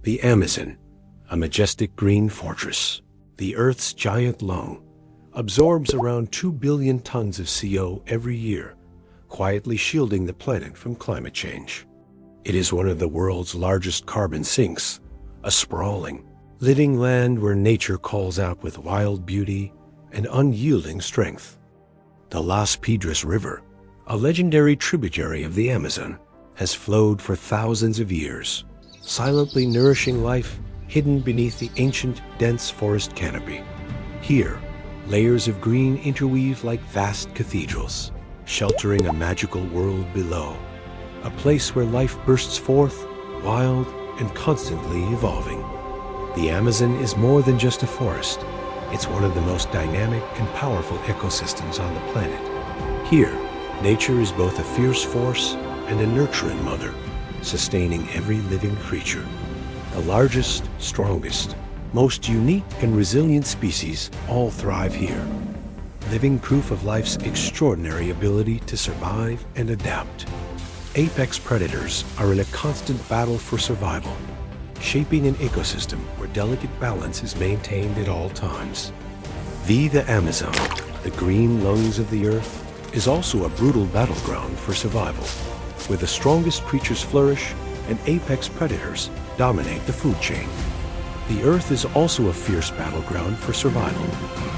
The Amazon, a majestic green fortress, the Earth's giant lung, absorbs around 2 billion tons of CO every year, quietly shielding the planet from climate change. It is one of the world's largest carbon sinks, a sprawling, living land where nature calls out with wild beauty and unyielding strength. The Las Piedras River, a legendary tributary of the Amazon, has flowed for thousands of years, silently nourishing life hidden beneath the ancient, dense forest canopy. Here, layers of green interweave like vast cathedrals, sheltering a magical world below, a place where life bursts forth, wild and constantly evolving. The Amazon is more than just a forest. It's one of the most dynamic and powerful ecosystems on the planet. Here, nature is both a fierce force and a nurturing mother, sustaining every living creature. The largest, strongest, most unique and resilient species all thrive here, living proof of life's extraordinary ability to survive and adapt. Apex predators are in a constant battle for survival, shaping an ecosystem where delicate balance is maintained at all times. The Amazon, the green lungs of the earth, is also a brutal battleground for survival, where the strongest creatures flourish and apex predators dominate the food chain. The earth is also a fierce battleground for survival,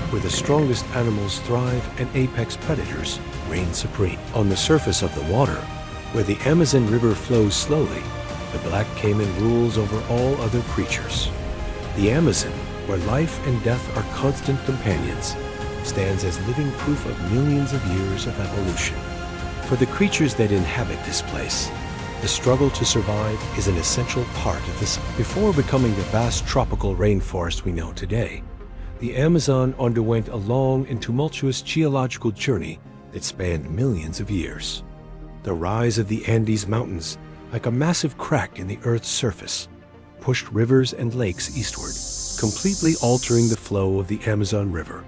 where the strongest animals thrive and apex predators reign supreme. On the surface of the water, where the Amazon River flows slowly, the black caiman rules over all other creatures. The Amazon, where life and death are constant companions, stands as living proof of millions of years of evolution. For the creatures that inhabit this place, the struggle to survive is an essential part of this. Before becoming the vast tropical rainforest we know today, the Amazon underwent a long and tumultuous geological journey that spanned millions of years. The rise of the Andes Mountains, like a massive crack in the Earth's surface, pushed rivers and lakes eastward, completely altering the flow of the Amazon River.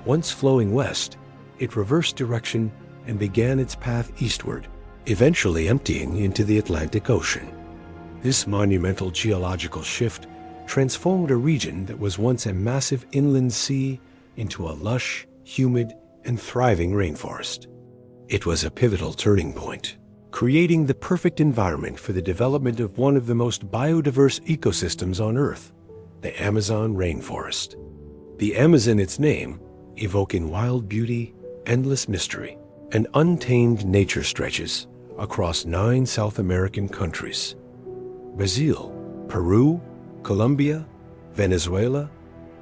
Once flowing west, it reversed direction and began its path eastward, eventually emptying into the Atlantic Ocean. This monumental geological shift transformed a region that was once a massive inland sea into a lush, humid, and thriving rainforest. It was a pivotal turning point, creating the perfect environment for the development of one of the most biodiverse ecosystems on Earth, the Amazon rainforest. The Amazon, its name, evoking wild beauty, endless mystery, and untamed nature stretches across 9 South American countries: Brazil, Peru, Colombia, Venezuela,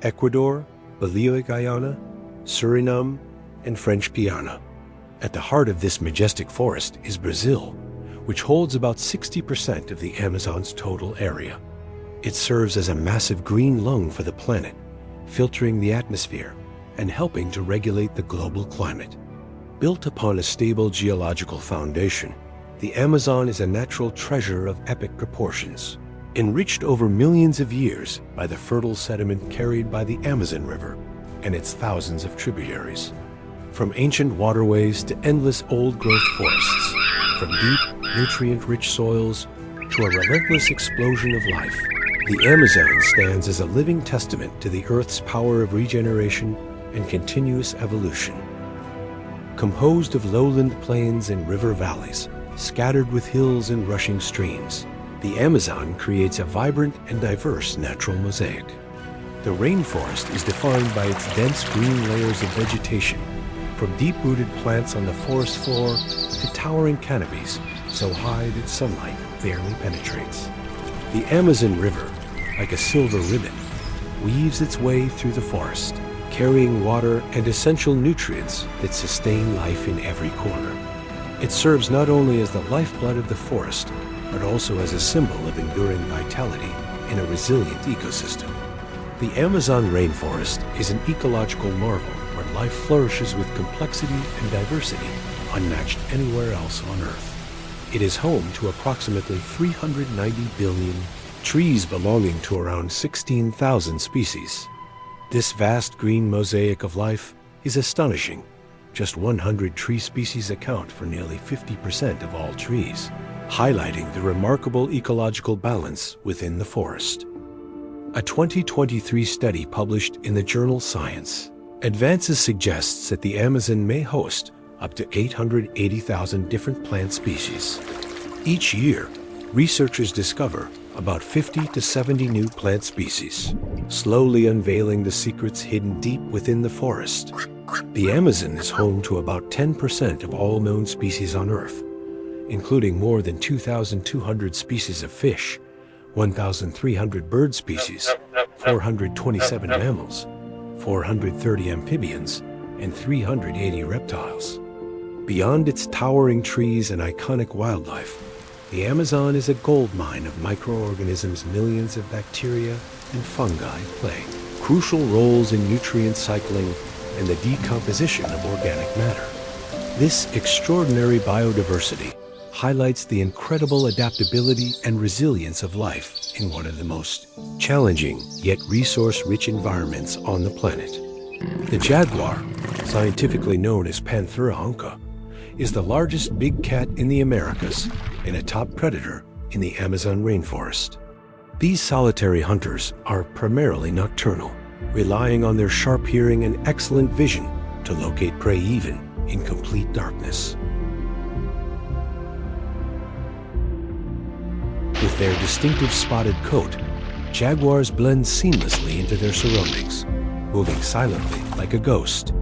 Ecuador, Bolivia, Guyana, Suriname, and French Guiana. At the heart of this majestic forest is Brazil, which holds about 60% of the Amazon's total area. It serves as a massive green lung for the planet, filtering the atmosphere and helping to regulate the global climate. Built upon a stable geological foundation, the Amazon is a natural treasure of epic proportions, enriched over millions of years by the fertile sediment carried by the Amazon River and its thousands of tributaries. From ancient waterways to endless old-growth forests, from deep, nutrient-rich soils to a relentless explosion of life, the Amazon stands as a living testament to the Earth's power of regeneration and continuous evolution. Composed of lowland plains and river valleys, scattered with hills and rushing streams, the Amazon creates a vibrant and diverse natural mosaic. The rainforest is defined by its dense green layers of vegetation, from deep-rooted plants on the forest floor to towering canopies so high that sunlight barely penetrates. The Amazon River, like a silver ribbon, weaves its way through the forest, carrying water and essential nutrients that sustain life in every corner. It serves not only as the lifeblood of the forest, but also as a symbol of enduring vitality in a resilient ecosystem. The Amazon rainforest is an ecological marvel where life flourishes with complexity and diversity unmatched anywhere else on Earth. It is home to approximately 390 billion trees belonging to around 16,000 species. This vast green mosaic of life is astonishing. Just 100 tree species account for nearly 50% of all trees, highlighting the remarkable ecological balance within the forest. A 2023 study published in the journal Science Advances suggests that the Amazon may host up to 880,000 different plant species. Each year, researchers discover about 50 to 70 new plant species, slowly unveiling the secrets hidden deep within the forest. The Amazon is home to about 10% of all known species on Earth, including more than 2,200 species of fish, 1,300 bird species, 427 mammals, 430 amphibians, and 380 reptiles. Beyond its towering trees and iconic wildlife, the Amazon is a goldmine of microorganisms. Millions of bacteria and fungi play crucial roles in nutrient cycling and the decomposition of organic matter. This extraordinary biodiversity highlights the incredible adaptability and resilience of life in one of the most challenging yet resource-rich environments on the planet. The jaguar, scientifically known as Panthera onca, is the largest big cat in the Americas and a top predator in the Amazon rainforest. These solitary hunters are primarily nocturnal, relying on their sharp hearing and excellent vision to locate prey even in complete darkness. With their distinctive spotted coat, jaguars blend seamlessly into their surroundings, moving silently like a ghost.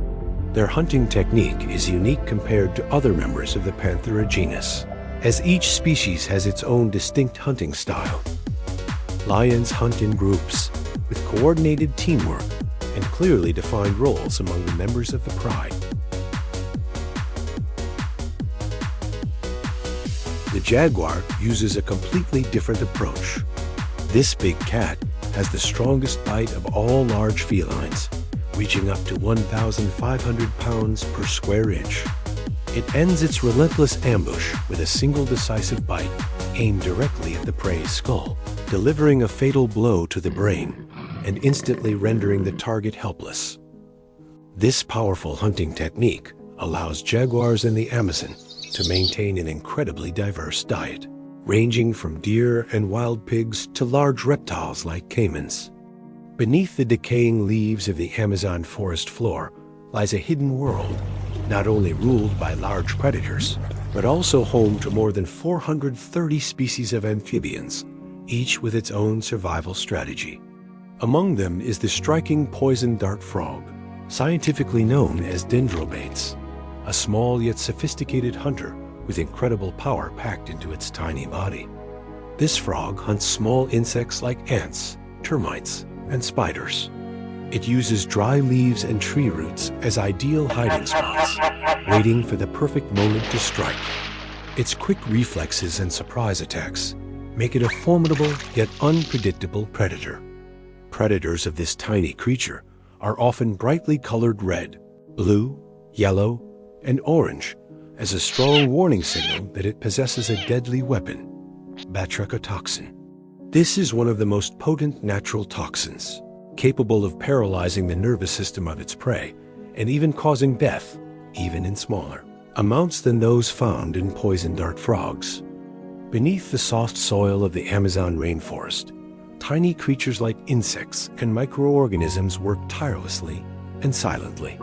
Their hunting technique is unique compared to other members of the Panthera genus, as each species has its own distinct hunting style. Lions hunt in groups, with coordinated teamwork and clearly defined roles among the members of the pride. The jaguar uses a completely different approach. This big cat has the strongest bite of all large felines, reaching up to 1,500 pounds per square inch. It ends its relentless ambush with a single decisive bite aimed directly at the prey's skull, delivering a fatal blow to the brain and instantly rendering the target helpless. This powerful hunting technique allows jaguars in the Amazon to maintain an incredibly diverse diet, ranging from deer and wild pigs to large reptiles like caimans. Beneath the decaying leaves of the Amazon forest floor lies a hidden world, not only ruled by large predators, but also home to more than 430 species of amphibians, each with its own survival strategy. Among them is the striking poison dart frog, scientifically known as dendrobates, a small yet sophisticated hunter with incredible power packed into its tiny body. This frog hunts small insects like ants, termites, and spiders. It uses dry leaves and tree roots as ideal hiding spots, waiting for the perfect moment to strike. Its quick reflexes and surprise attacks make it a formidable yet unpredictable predator. Predators of this tiny creature are often brightly colored red, blue, yellow, and orange as a strong warning signal that it possesses a deadly weapon, batrachotoxin. This is one of the most potent natural toxins, capable of paralyzing the nervous system of its prey and even causing death, even in smaller amounts than those found in poison dart frogs. Beneath the soft soil of the Amazon rainforest, tiny creatures like insects and microorganisms work tirelessly and silently.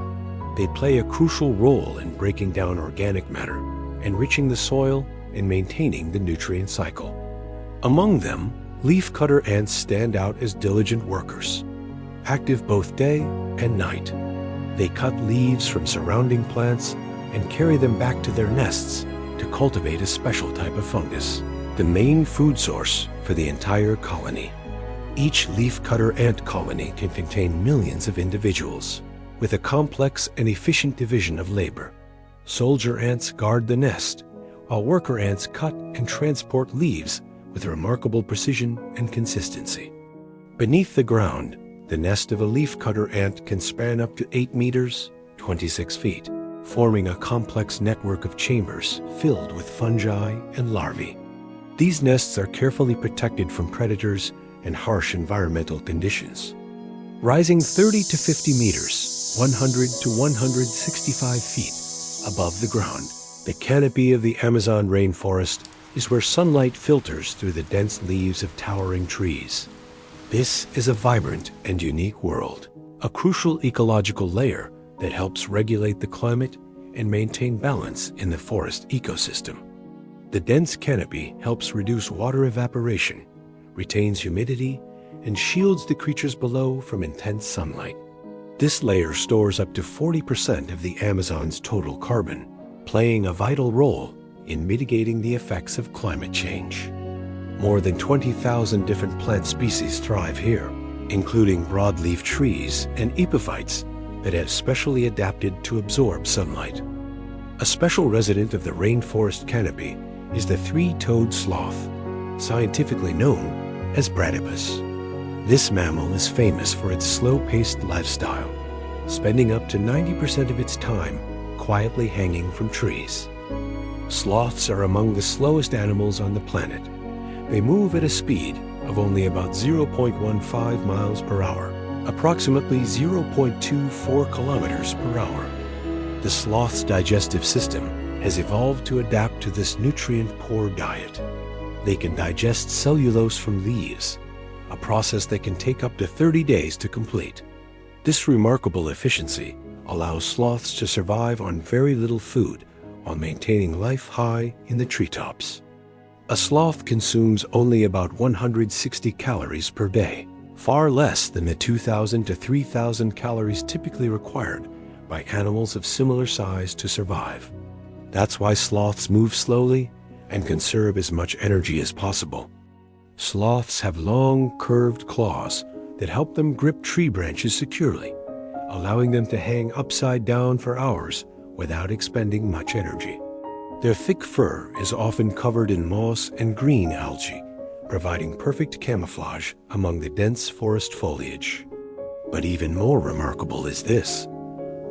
They play a crucial role in breaking down organic matter, enriching the soil, and maintaining the nutrient cycle. Among them, leafcutter ants stand out as diligent workers, active both day and night. They cut leaves from surrounding plants and carry them back to their nests to cultivate a special type of fungus, the main food source for the entire colony. Each leafcutter ant colony can contain millions of individuals, with a complex and efficient division of labor. Soldier ants guard the nest, while worker ants cut and transport leaves with remarkable precision and consistency. Beneath the ground, the nest of a leafcutter ant can span up to 8 meters, 26 feet, forming a complex network of chambers filled with fungi and larvae. These nests are carefully protected from predators and harsh environmental conditions. Rising 30 to 50 meters, 100 to 165 feet above the ground, the canopy of the Amazon rainforest is where sunlight filters through the dense leaves of towering trees. This is a vibrant and unique world, a crucial ecological layer that helps regulate the climate and maintain balance in the forest ecosystem. The dense canopy helps reduce water evaporation, retains humidity, and shields the creatures below from intense sunlight. This layer stores up to 40% of the Amazon's total carbon, playing a vital role in mitigating the effects of climate change. More than 20,000 different plant species thrive here, including broadleaf trees and epiphytes that have specially adapted to absorb sunlight. A special resident of the rainforest canopy is the three-toed sloth, scientifically known as bradypus. This mammal is famous for its slow-paced lifestyle, spending up to 90% of its time quietly hanging from trees. Sloths are among the slowest animals on the planet. They move at a speed of only about 0.15 miles per hour, approximately 0.24 kilometers per hour. The sloth's digestive system has evolved to adapt to this nutrient-poor diet. They can digest cellulose from leaves, a process that can take up to 30 days to complete. This remarkable efficiency allows sloths to survive on very little food while maintaining life high in the treetops. A sloth consumes only about 160 calories per day, far less than the 2,000 to 3,000 calories typically required by animals of similar size to survive. That's why sloths move slowly and conserve as much energy as possible. Sloths have long, curved claws that help them grip tree branches securely, allowing them to hang upside down for hours without expending much energy. Their thick fur is often covered in moss and green algae, providing perfect camouflage among the dense forest foliage. But even more remarkable is this.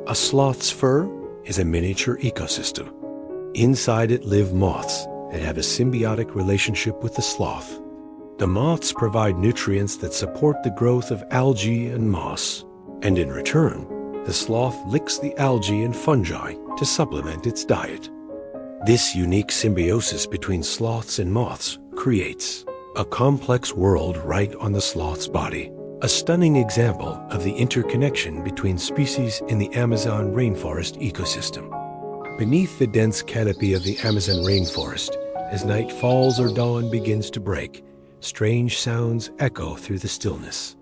A sloth's fur is a miniature ecosystem. Inside it live moths that have a symbiotic relationship with the sloth. The moths provide nutrients that support the growth of algae and moss, and in return, the sloth licks the algae and fungi to supplement its diet. This unique symbiosis between sloths and moths creates a complex world right on the sloth's body, a stunning example of the interconnection between species in the Amazon rainforest ecosystem. Beneath the dense canopy of the Amazon rainforest, as night falls or dawn begins to break, strange sounds echo through the stillness.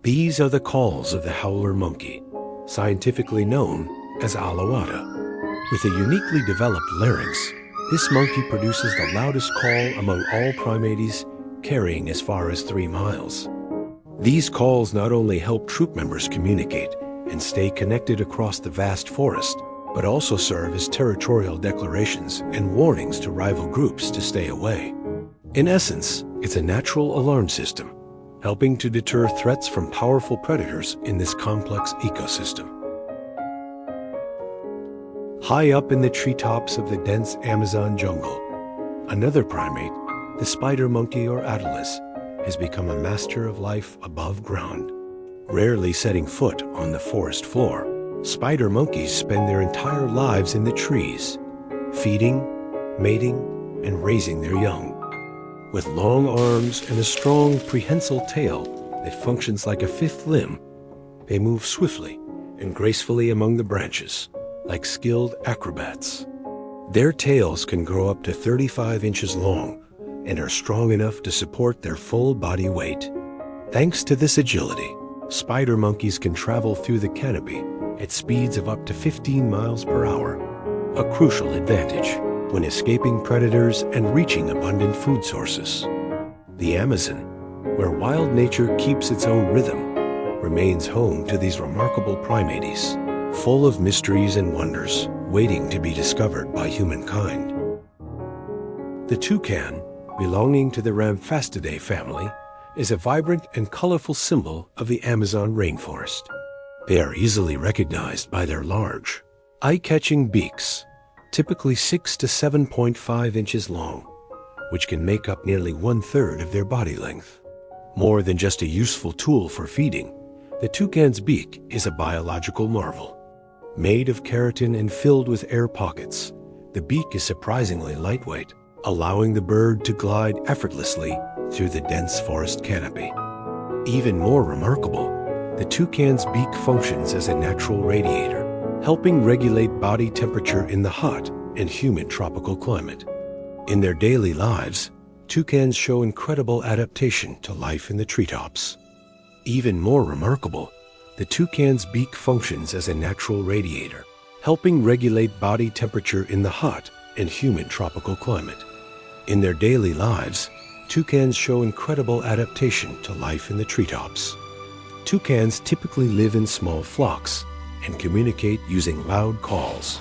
These are the calls of the howler monkey, scientifically known as alawata. With a uniquely developed larynx, this monkey produces the loudest call among all primates, carrying as far as 3 miles. These calls not only help troop members communicate and stay connected across the vast forest, but also serve as territorial declarations and warnings to rival groups to stay away. In essence, it's a natural alarm system, helping to deter threats from powerful predators in this complex ecosystem. High up in the treetops of the dense Amazon jungle, another primate, the spider monkey or atlas, has become a master of life above ground. Rarely setting foot on the forest floor, spider monkeys spend their entire lives in the trees, feeding, mating, and raising their young. With long arms and a strong prehensile tail that functions like a fifth limb, they move swiftly and gracefully among the branches, like skilled acrobats. Their tails can grow up to 35 inches long and are strong enough to support their full body weight. Thanks to this agility, spider monkeys can travel through the canopy at speeds of up to 15 miles per hour, a crucial advantage when escaping predators and reaching abundant food sources. The Amazon, where wild nature keeps its own rhythm, remains home to these remarkable primates, full of mysteries and wonders waiting to be discovered by humankind. The toucan, belonging to the Ramphastidae family, is a vibrant and colorful symbol of the Amazon rainforest. They are easily recognized by their large, eye-catching beaks, typically 6 to 7.5 inches long, which can make up nearly 1/3 of their body length. More than just a useful tool for feeding, the toucan's beak is a biological marvel. Made of keratin and filled with air pockets, the beak is surprisingly lightweight, allowing the bird to glide effortlessly through the dense forest canopy. Even more remarkable, the toucan's beak functions as a natural radiator, helping regulate body temperature in the hot and humid tropical climate. In their daily lives, toucans show incredible adaptation to life in the treetops. Even more remarkable, the toucan's beak functions as a natural radiator, helping regulate body temperature in the hot and humid tropical climate. In their daily lives, toucans show incredible adaptation to life in the treetops. Toucans typically live in small flocks and communicate using loud calls.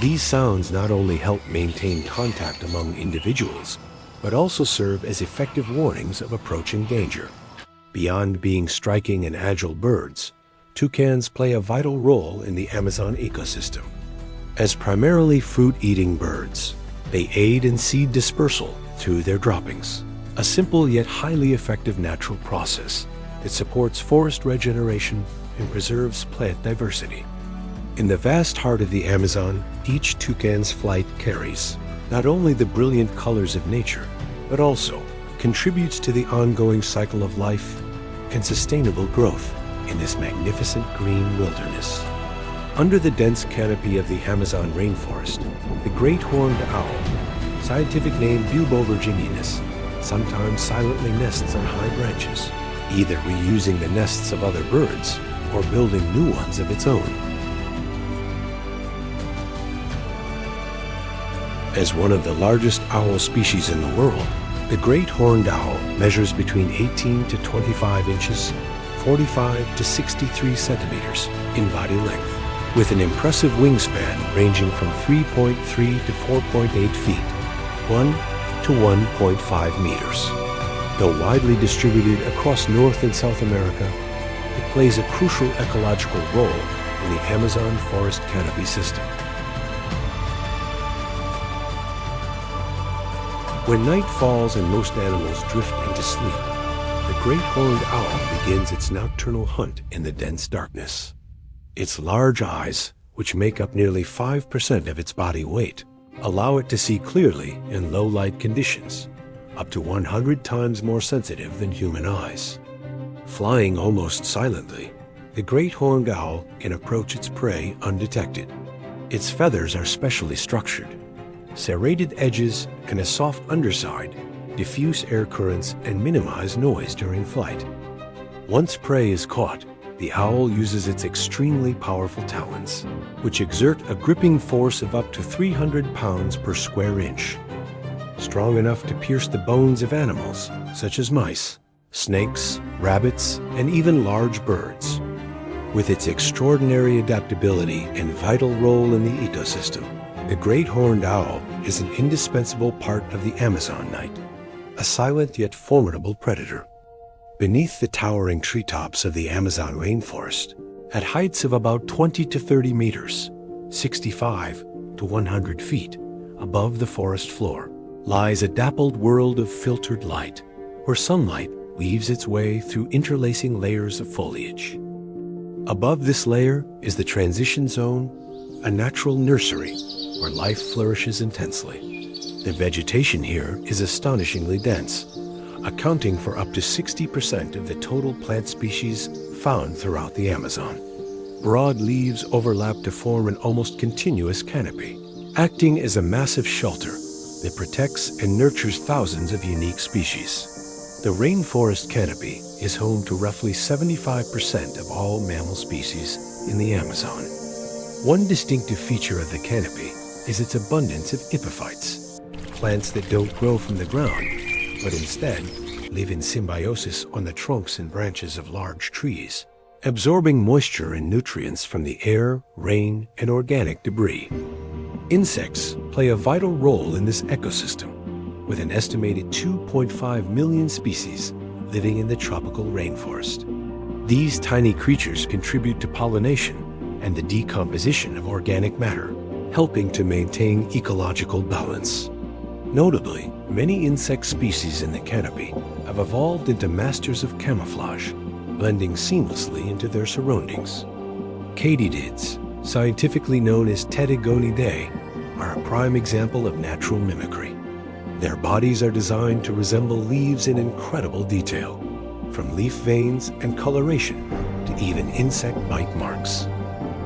These sounds not only help maintain contact among individuals, but also serve as effective warnings of approaching danger. Beyond being striking and agile birds, toucans play a vital role in the Amazon ecosystem. As primarily fruit-eating birds, they aid in seed dispersal through their droppings, a simple yet highly effective natural process that supports forest regeneration and preserves plant diversity. In the vast heart of the Amazon, each toucan's flight carries not only the brilliant colors of nature, but also contributes to the ongoing cycle of life and sustainable growth in this magnificent green wilderness. Under the dense canopy of the Amazon rainforest, the great horned owl, scientific name Bulbo virginianus, sometimes silently nests on high branches, either reusing the nests of other birds or building new ones of its own. As one of the largest owl species in the world, the great horned owl measures between 18 to 25 inches, 45 to 63 centimeters in body length, with an impressive wingspan ranging from 3.3 to 4.8 feet, 1 to 1.5 meters. Though widely distributed across North and South America, it plays a crucial ecological role in the Amazon forest canopy system. When night falls and most animals drift into sleep, the great horned owl begins its nocturnal hunt in the dense darkness. Its large eyes, which make up nearly 5% of its body weight, allow it to see clearly in low light conditions, up to 100 times more sensitive than human eyes. Flying almost silently, the great horned owl can approach its prey undetected. Its feathers are specially structured. Serrated edges and a soft underside diffuse air currents and minimize noise during flight. Once prey is caught, the owl uses its extremely powerful talons, which exert a gripping force of up to 300 pounds per square inch, strong enough to pierce the bones of animals such as mice, snakes, rabbits, and even large birds. With its extraordinary adaptability and vital role in the ecosystem, the great horned owl is an indispensable part of the Amazon night, a silent yet formidable predator. Beneath the towering treetops of the Amazon rainforest, at heights of about 20 to 30 meters, 65 to 100 feet above the forest floor, lies a dappled world of filtered light, where sunlight weaves its way through interlacing layers of foliage. Above this layer is the transition zone, a natural nursery where life flourishes intensely. The vegetation here is astonishingly dense, accounting for up to 60% of the total plant species found throughout the Amazon. Broad leaves overlap to form an almost continuous canopy, acting as a massive shelter that protects and nurtures thousands of unique species. The rainforest canopy is home to roughly 75% of all mammal species in the Amazon. One distinctive feature of the canopy is its abundance of epiphytes, plants that don't grow from the ground, but instead live in symbiosis on the trunks and branches of large trees, absorbing moisture and nutrients from the air, rain, and organic debris. Insects play a vital role in this ecosystem, with an estimated 2.5 million species living in the tropical rainforest. These tiny creatures contribute to pollination and the decomposition of organic matter, helping to maintain ecological balance. Notably, many insect species in the canopy have evolved into masters of camouflage, blending seamlessly into their surroundings. Katydids, scientifically known as Tetigonidae, are a prime example of natural mimicry. Their bodies are designed to resemble leaves in incredible detail, from leaf veins and coloration to even insect bite marks.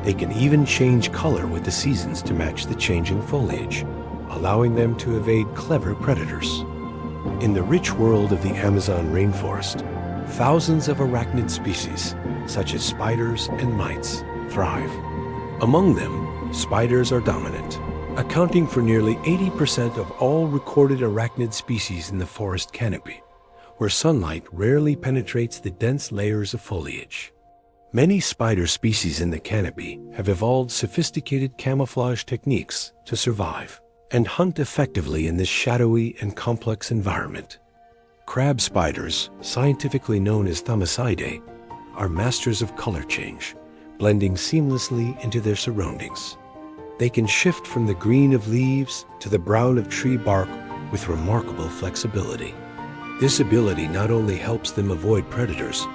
They can even change color with the seasons to match the changing foliage, allowing them to evade clever predators. In the rich world of the Amazon rainforest, thousands of arachnid species, such as spiders and mites, thrive. Among them, spiders are dominant, accounting for nearly 80% of all recorded arachnid species in the forest canopy, where sunlight rarely penetrates the dense layers of foliage. Many spider species in the canopy have evolved sophisticated camouflage techniques to survive and hunt effectively in this shadowy and complex environment. Crab spiders, scientifically known as Thomisidae, are masters of color change, blending seamlessly into their surroundings. They can shift from the green of leaves to the brown of tree bark with remarkable flexibility. This ability not only helps them avoid predators,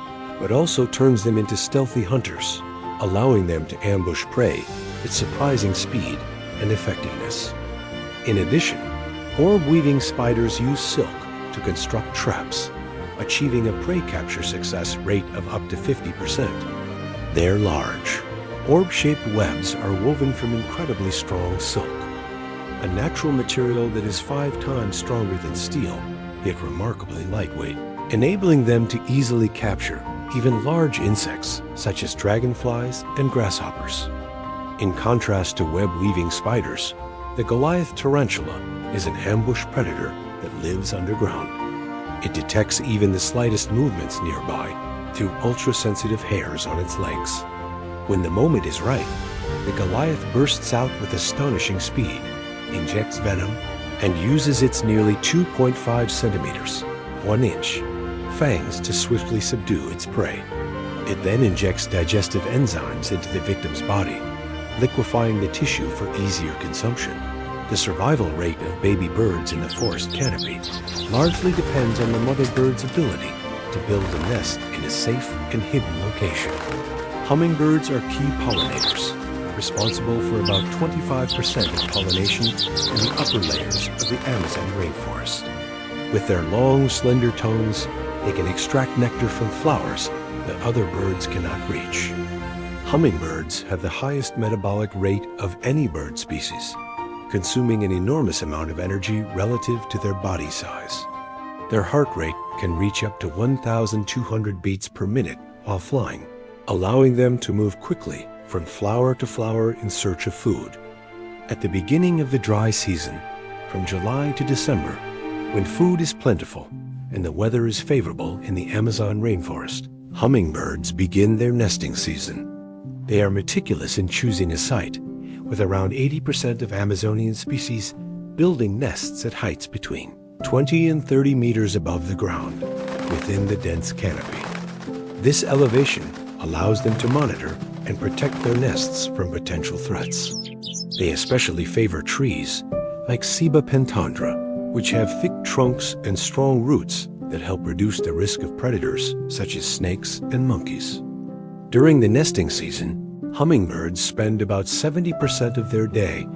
but also turns them into stealthy hunters, allowing them to ambush prey with surprising speed and effectiveness. In addition, orb-weaving spiders use silk to construct traps, achieving a prey capture success rate of up to 50%. Their large, orb-shaped webs are woven from incredibly strong silk, a natural material that is 5 times stronger than steel, yet remarkably lightweight, enabling them to easily capture even large insects such as dragonflies and grasshoppers. In contrast to web-weaving spiders, the Goliath tarantula is an ambush predator that lives underground. It detects even the slightest movements nearby through ultra-sensitive hairs on its legs. When the moment is right, the Goliath bursts out with astonishing speed, injects venom, and uses its nearly 2.5 centimeters, 1 inch, fangs to swiftly subdue its prey. It then injects digestive enzymes into the victim's body, liquefying the tissue for easier consumption. The survival rate of baby birds in the forest canopy largely depends on the mother bird's ability to build a nest in a safe and hidden location. Hummingbirds are key pollinators, responsible for about 25% of pollination in the upper layers of the Amazon rainforest. With their long, slender tongues, they can extract nectar from flowers that other birds cannot reach. Hummingbirds have the highest metabolic rate of any bird species, consuming an enormous amount of energy relative to their body size. Their heart rate can reach up to 1,200 beats per minute while flying, allowing them to move quickly from flower to flower in search of food. At the beginning of the dry season, from July to December, when food is plentiful and the weather is favorable in the Amazon rainforest, hummingbirds begin their nesting season. They are meticulous in choosing a site, with around 80% of Amazonian species building nests at heights between 20 and 30 meters above the ground, within the dense canopy. This elevation allows them to monitor and protect their nests from potential threats. They especially favor trees like Ceiba pentandra, which have thick trunks and strong roots that help reduce the risk of predators such as snakes and monkeys. During the nesting season, hummingbirds spend about 70% of their day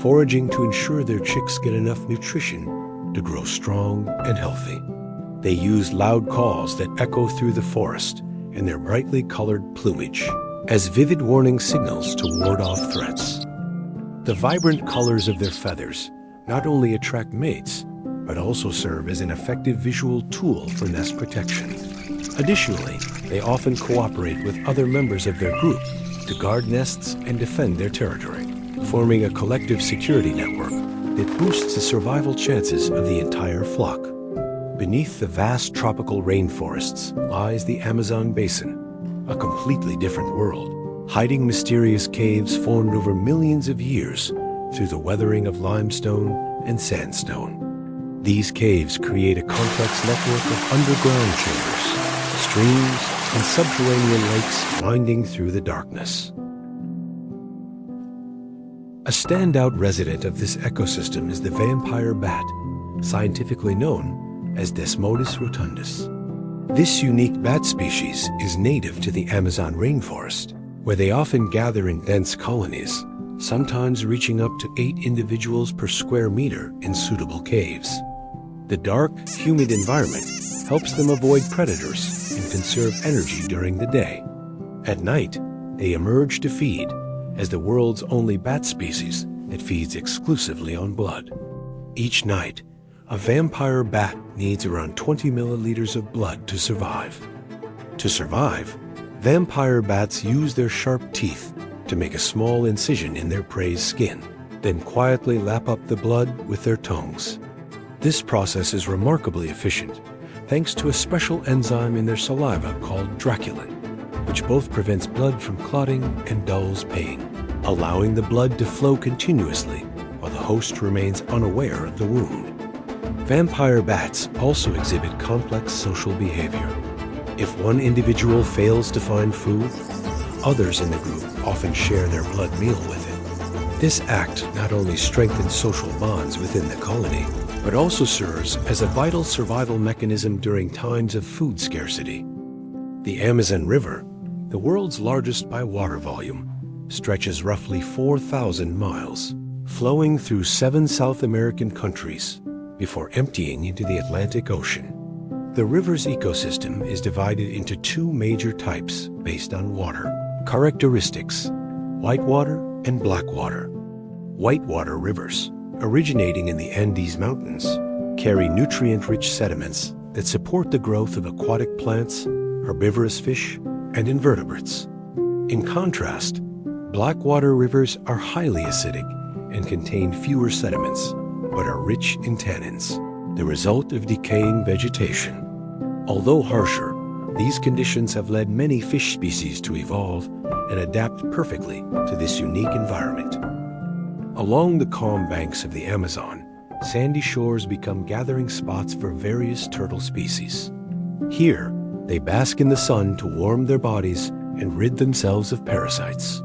foraging to ensure their chicks get enough nutrition to grow strong and healthy. They use loud calls that echo through the forest and their brightly colored plumage as vivid warning signals to ward off threats. The vibrant colors of their feathers not only attract mates, but also serve as an effective visual tool for nest protection. Additionally, they often cooperate with other members of their group to guard nests and defend their territory, forming a collective security network that boosts the survival chances of the entire flock. Beneath the vast tropical rainforests lies the Amazon basin, a completely different world, hiding mysterious caves formed over millions of years through the weathering of limestone and sandstone. These caves create a complex network of underground chambers, streams, and subterranean lakes winding through the darkness. A standout resident of this ecosystem is the vampire bat, scientifically known as Desmodus rotundus. This unique bat species is native to the Amazon rainforest, where they often gather in dense colonies, sometimes reaching up to 8 individuals per square meter in suitable caves. The dark, humid environment helps them avoid predators and conserve energy during the day. At night, they emerge to feed, as the world's only bat species that feeds exclusively on blood. Each night, a vampire bat needs around 20 milliliters of blood to survive. To survive, vampire bats use their sharp teeth to make a small incision in their prey's skin, then quietly lap up the blood with their tongues. This process is remarkably efficient, thanks to a special enzyme in their saliva called draculin, which both prevents blood from clotting and dulls pain, allowing the blood to flow continuously while the host remains unaware of the wound. Vampire bats also exhibit complex social behavior. If one individual fails to find food, others in the group often share their blood meal with it. This act not only strengthens social bonds within the colony, but also serves as a vital survival mechanism during times of food scarcity. The Amazon River, the world's largest by water volume, stretches roughly 4,000 miles, flowing through 7 South American countries before emptying into the Atlantic Ocean. The river's ecosystem is divided into 2 major types based on water characteristics: whitewater and blackwater. Whitewater rivers, originating in the Andes Mountains, carry nutrient-rich sediments that support the growth of aquatic plants, herbivorous fish, and invertebrates. In contrast, blackwater rivers are highly acidic and contain fewer sediments, but are rich in tannins, the result of decaying vegetation. Although harsher, these conditions have led many fish species to evolve and adapt perfectly to this unique environment. Along the calm banks of the Amazon, sandy shores become gathering spots for various turtle species. Here, they bask in the sun to warm their bodies and rid themselves of parasites.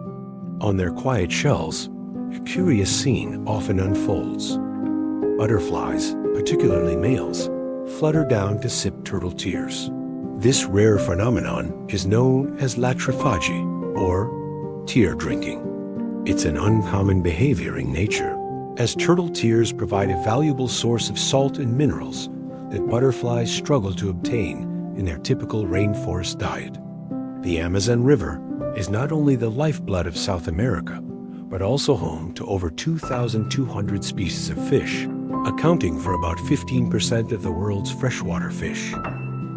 On their quiet shells, a curious scene often unfolds. Butterflies, particularly males, flutter down to sip turtle tears. This rare phenomenon is known as latrophagy, or tear drinking. It's an uncommon behavior in nature, as turtle tears provide a valuable source of salt and minerals that butterflies struggle to obtain in their typical rainforest diet. The Amazon River is not only the lifeblood of South America, but also home to over 2,200 species of fish, accounting for about 15% of the world's freshwater fish.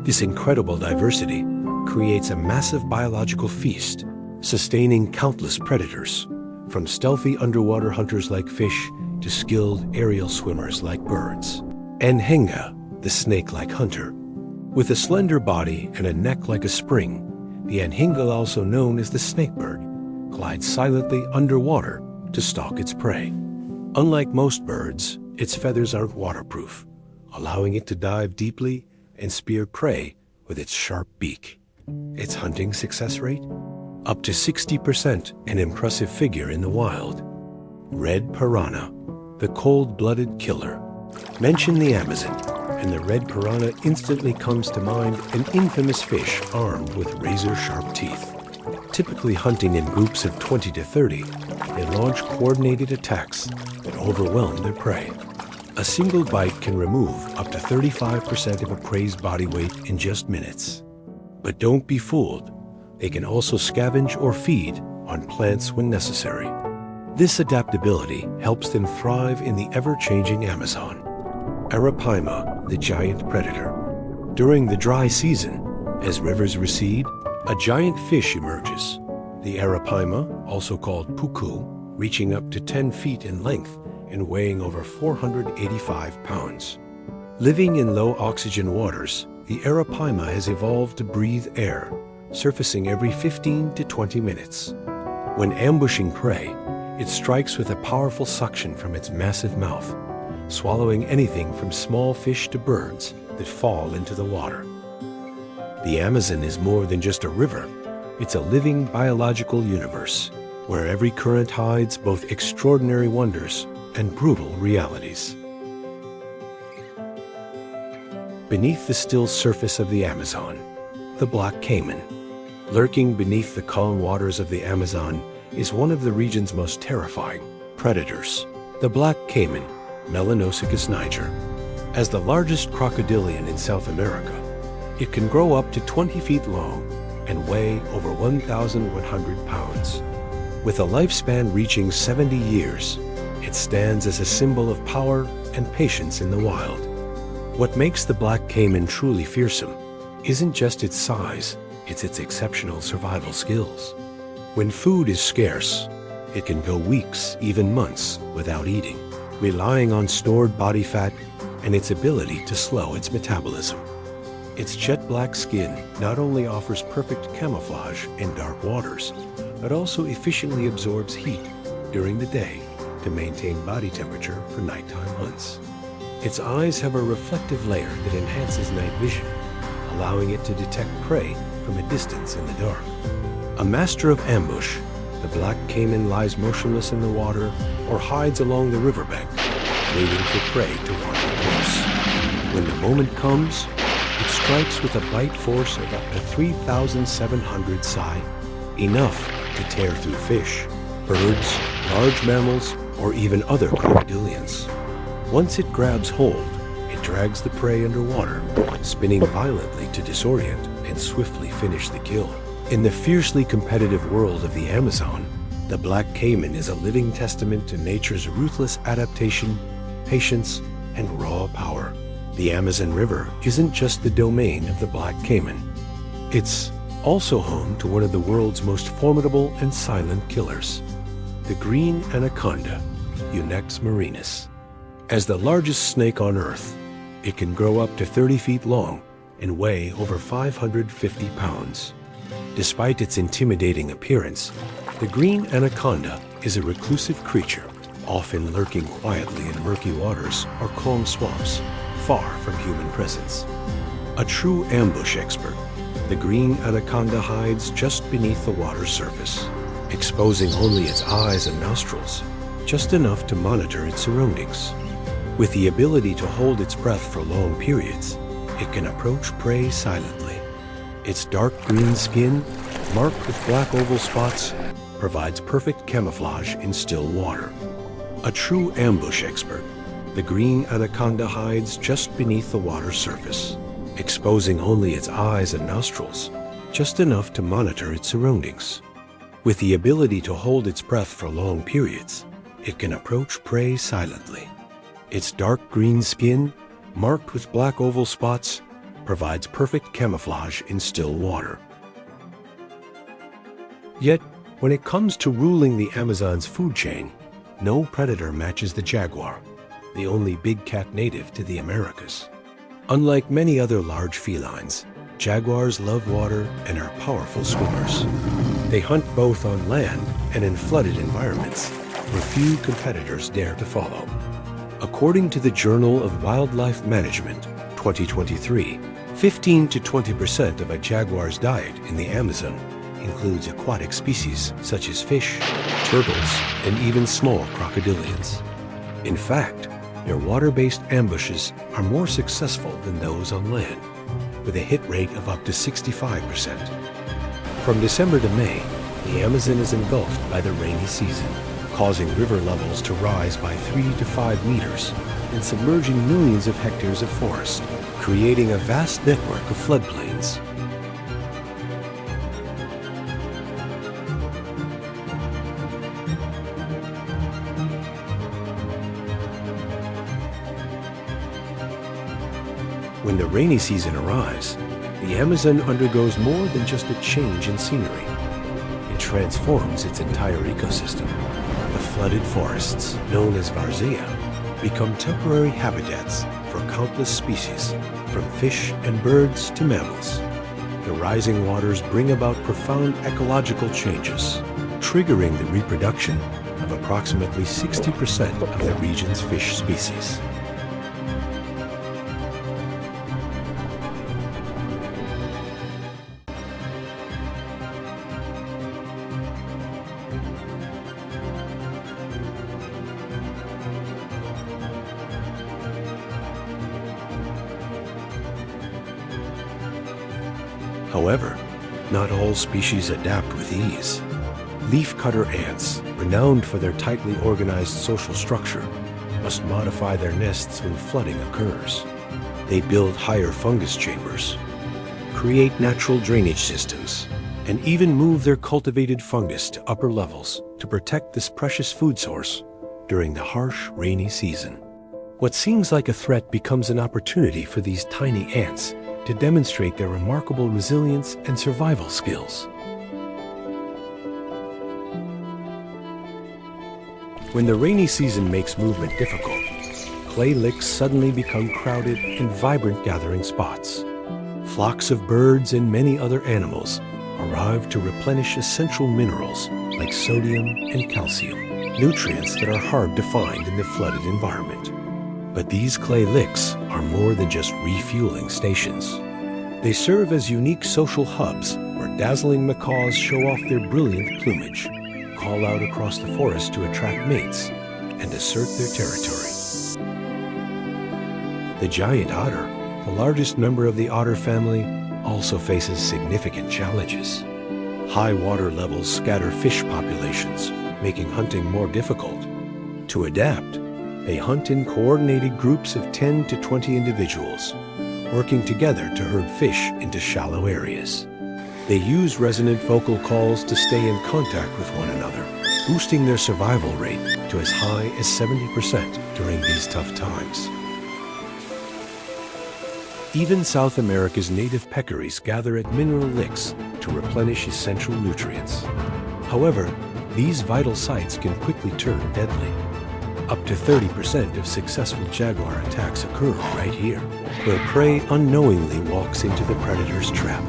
This incredible diversity creates a massive biological feast, sustaining countless predators, from stealthy underwater hunters like fish to skilled aerial swimmers like birds. Anhinga, the snake-like hunter. With a slender body and a neck like a spring, the anhinga, also known as the snakebird, glides silently underwater to stalk its prey. Unlike most birds, its feathers aren't waterproof, allowing it to dive deeply and spear prey with its sharp beak. Its hunting success rate? Up to 60%, an impressive figure in the wild. Red piranha, the cold-blooded killer. Mention the Amazon, and the red piranha instantly comes to mind, an infamous fish armed with razor-sharp teeth. Typically hunting in groups of 20 to 30, they launch coordinated attacks that overwhelm their prey. A single bite can remove up to 35% of a prey's body weight in just minutes. But don't be fooled. They can also scavenge or feed on plants when necessary. This adaptability helps them thrive in the ever-changing Amazon. Arapaima, the giant predator. During the dry season, as rivers recede, a giant fish emerges. The arapaima, also called puku, reaching up to 10 feet in length and weighing over 485 pounds. Living in low-oxygen waters, the arapaima has evolved to breathe air, surfacing every 15 to 20 minutes. When ambushing prey, it strikes with a powerful suction from its massive mouth, swallowing anything from small fish to birds that fall into the water. The Amazon is more than just a river. It's a living biological universe, where every current hides both extraordinary wonders and brutal realities. Beneath the still surface of the Amazon, the black caiman. Lurking beneath the calm waters of the Amazon is one of the region's most terrifying predators, the black caiman, Melanosuchus niger. As the largest crocodilian in South America, it can grow up to 20 feet long and weigh over 1,100 pounds. With a lifespan reaching 70 years, it stands as a symbol of power and patience in the wild. What makes the black caiman truly fearsome isn't just its size, it's its exceptional survival skills. When food is scarce, it can go weeks, even months, without eating, relying on stored body fat and its ability to slow its metabolism. Its jet black skin not only offers perfect camouflage in dark waters, but also efficiently absorbs heat during the day to maintain body temperature for nighttime hunts. Its eyes have a reflective layer that enhances night vision, allowing it to detect prey from a distance in the dark. A master of ambush, the black caiman lies motionless in the water or hides along the riverbank, waiting for prey to wander close. When the moment comes, it strikes with a bite force of up to 3,700 psi, enough to tear through fish, birds, large mammals, or even other crocodilians. Once it grabs hold, it drags the prey underwater, spinning violently to disorient and swiftly finish the kill. In the fiercely competitive world of the Amazon, the black caiman is a living testament to nature's ruthless adaptation, patience, and raw power. The Amazon River isn't just the domain of the black caiman. It's also home to one of the world's most formidable and silent killers, the green anaconda, Unex marinus. As the largest snake on Earth, it can grow up to 30 feet long and weigh over 550 pounds. Despite its intimidating appearance, the green anaconda is a reclusive creature, often lurking quietly in murky waters or calm swamps, far from human presence. A true ambush expert, the green anaconda hides just beneath the water's surface, exposing only its eyes and nostrils, just enough to monitor its surroundings. With the ability to hold its breath for long periods, it can approach prey silently. Its dark green skin, marked with black oval spots, provides perfect camouflage in still water. A true ambush expert, the green anaconda hides just beneath the water's surface, exposing only its eyes and nostrils, just enough to monitor its surroundings. With the ability to hold its breath for long periods, it can approach prey silently. Its dark green skin, marked with black oval spots, provides perfect camouflage in still water. Yet, when it comes to ruling the Amazon's food chain, no predator matches the jaguar, the only big cat native to the Americas. Unlike many other large felines, jaguars love water and are powerful swimmers. They hunt both on land and in flooded environments, where few competitors dare to follow. According to the Journal of Wildlife Management, 2023, 15 to 20% of a jaguar's diet in the Amazon includes aquatic species such as fish, turtles, and even small crocodilians. In fact, their water-based ambushes are more successful than those on land, with a hit rate of up to 65%. From December to May, the Amazon is engulfed by the rainy season, causing river levels to rise by 3 to 5 meters and submerging millions of hectares of forest, creating a vast network of floodplains. When the rainy season arrives, the Amazon undergoes more than just a change in scenery. It transforms its entire ecosystem. The flooded forests, known as varzea, become temporary habitats for countless species, from fish and birds to mammals. The rising waters bring about profound ecological changes, triggering the reproduction of approximately 60% of the region's fish species. However, not all species adapt with ease. Leafcutter ants, renowned for their tightly organized social structure, must modify their nests when flooding occurs. They build higher fungus chambers, create natural drainage systems, and even move their cultivated fungus to upper levels to protect this precious food source during the harsh, rainy season. What seems like a threat becomes an opportunity for these tiny ants to demonstrate their remarkable resilience and survival skills. When the rainy season makes movement difficult, clay licks suddenly become crowded and vibrant gathering spots. Flocks of birds and many other animals arrive to replenish essential minerals like sodium and calcium, nutrients that are hard to find in the flooded environment. But these clay licks are more than just refueling stations. They serve as unique social hubs where dazzling macaws show off their brilliant plumage, call out across the forest to attract mates, and assert their territory. The giant otter, the largest member of the otter family, also faces significant challenges. High water levels scatter fish populations, making hunting more difficult. To adapt, they hunt in coordinated groups of 10 to 20 individuals, working together to herd fish into shallow areas. They use resonant vocal calls to stay in contact with one another, boosting their survival rate to as high as 70% during these tough times. Even South America's native peccaries gather at mineral licks to replenish essential nutrients. However, these vital sites can quickly turn deadly. Up to 30% of successful jaguar attacks occur right here, where prey unknowingly walks into the predator's trap.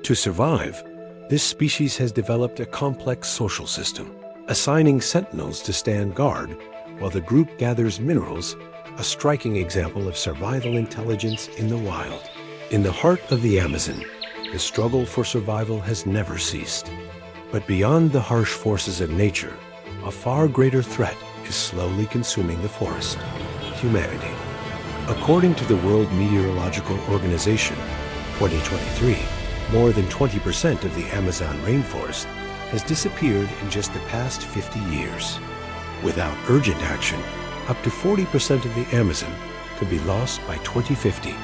To survive, this species has developed a complex social system, assigning sentinels to stand guard while the group gathers minerals, a striking example of survival intelligence in the wild. In the heart of the Amazon, the struggle for survival has never ceased. But beyond the harsh forces of nature, a far greater threat is slowly consuming the forest: humanity. According to the World Meteorological Organization, 2023, more than 20% of the Amazon rainforest has disappeared in just the past 50 years. Without urgent action, up to 40% of the Amazon could be lost by 2050.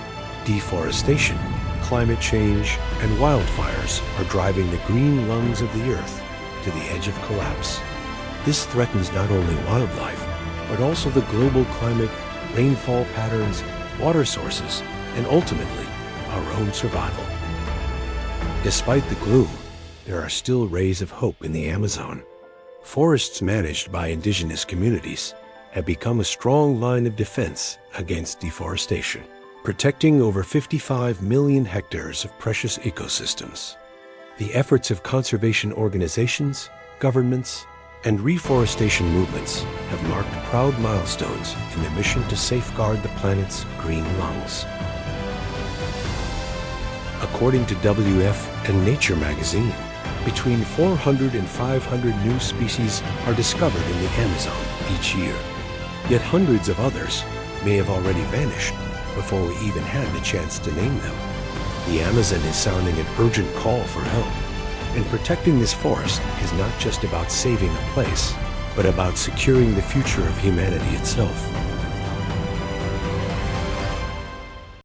Deforestation, climate change, and wildfires are driving the green lungs of the earth to the edge of collapse. This threatens not only wildlife, but also the global climate, rainfall patterns, water sources, and ultimately, our own survival. Despite the gloom, there are still rays of hope in the Amazon. Forests managed by indigenous communities have become a strong line of defense against deforestation, protecting over 55 million hectares of precious ecosystems. The efforts of conservation organizations, governments, and reforestation movements have marked proud milestones in the mission to safeguard the planet's green lungs. According to WF and Nature magazine, between 400 and 500 new species are discovered in the Amazon each year. Yet hundreds of others may have already vanished before we even had the chance to name them. The Amazon is sounding an urgent call for help. And protecting this forest is not just about saving a place, but about securing the future of humanity itself.